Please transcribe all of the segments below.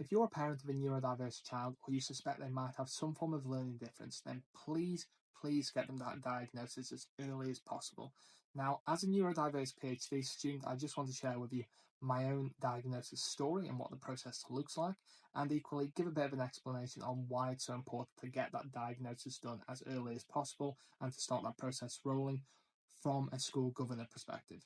If you're a parent of a neurodiverse child or you suspect they might have some form of learning difference, then please get them that diagnosis as early as possible. Now, as a neurodiverse PhD student, I just want to share with you my own diagnosis story and what the process looks like, and equally give a bit of an explanation on why it's so important to get that diagnosis done as early as possible and to start that process rolling from a school governor perspective.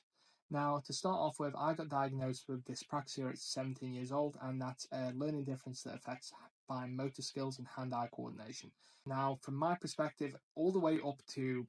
Now, to start off with, I got diagnosed with dyspraxia at 17 years old, and that's a learning difference that affects fine motor skills and hand-eye coordination. Now, from my perspective, all the way up to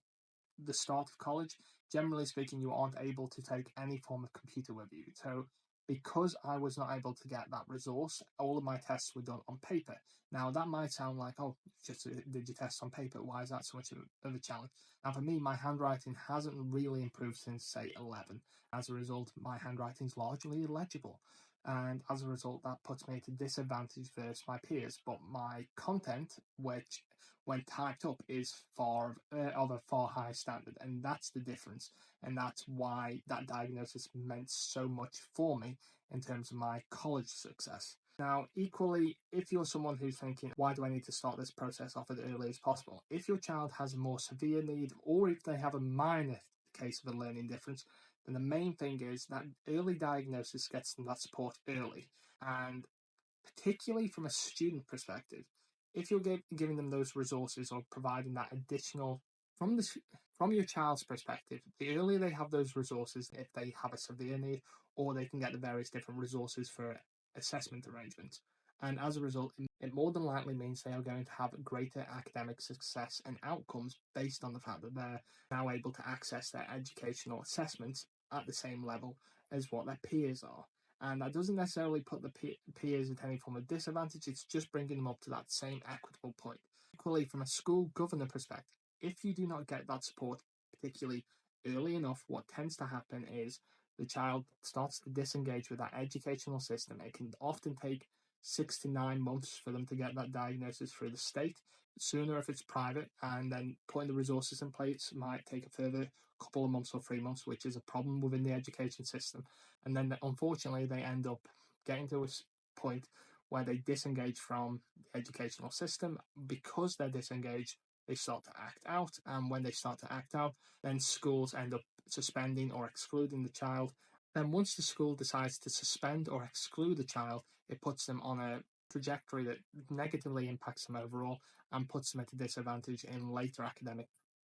the start of college, generally speaking, you aren't able to take any form of computer with you. So, because I was not able to get that resource, all of my tests were done on paper. Now, that might sound like, oh, just did your tests on paper? Why is that so much of a challenge? Now, for me, my handwriting hasn't really improved since, say, 11. As a result, my handwriting's largely illegible. And as a result, that puts me at a disadvantage versus my peers. But my content, which when typed up, is of a far higher standard, and that's the difference. And that's why that diagnosis meant so much for me in terms of my college success. Now, equally, if you're someone who's thinking, why do I need to start this process off as early as possible? If your child has a more severe need, or if they have a minor case of a learning difference, then the main thing is that early diagnosis gets them that support early. And particularly from a student perspective, if you're giving them those resources or providing that additional from your child's perspective, the earlier they have those resources, if they have a severe need, or they can get the various different resources for assessment arrangements. And as a result, it more than likely means they are going to have greater academic success and outcomes based on the fact that they're now able to access their educational assessments at the same level as what their peers are. And that doesn't necessarily put the peers at any form of disadvantage, it's just bringing them up to that same equitable point. Equally, from a school governor perspective, if you do not get that support, particularly early enough, what tends to happen is the child starts to disengage with that educational system. It can often take 6 to 9 months for them to get that diagnosis through the state. Sooner if it's private, and then putting the resources in place might take a further couple of months or 3 months, which is a problem within the education system. And then unfortunately they end up getting to a point where they disengage from the educational system. Because they're disengaged, they start to act out, and when they start to act out, then schools end up suspending or excluding the child. Then once the school decides to suspend or exclude the child, it puts them on a trajectory that negatively impacts them overall and puts them at a disadvantage in later academic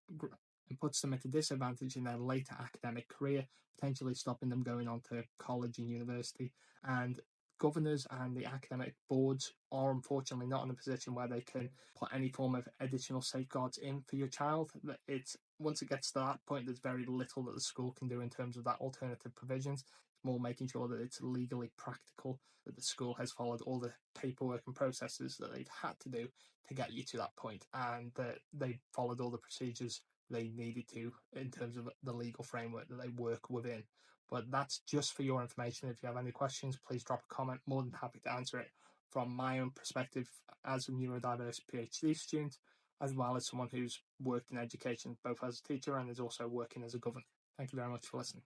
and puts them at a disadvantage in their later academic career, potentially stopping them going on to college and university. And governors and the academic boards are unfortunately not in a position where they can put any form of additional safeguards in for your child. It's once it gets to that point, there's very little that the school can do in terms of that alternative provisions. It's more making sure that it's legally practical, that the school has followed all the paperwork and processes that they've had to do to get you to that point, and that they followed all the procedures they needed to in terms of the legal framework that they work within. But that's just for your information. If you have any questions, please drop a comment. More than happy to answer it from my own perspective as a neurodiverse PhD student, as well as someone who's worked in education, both as a teacher and is also working as a governor. Thank you very much for listening.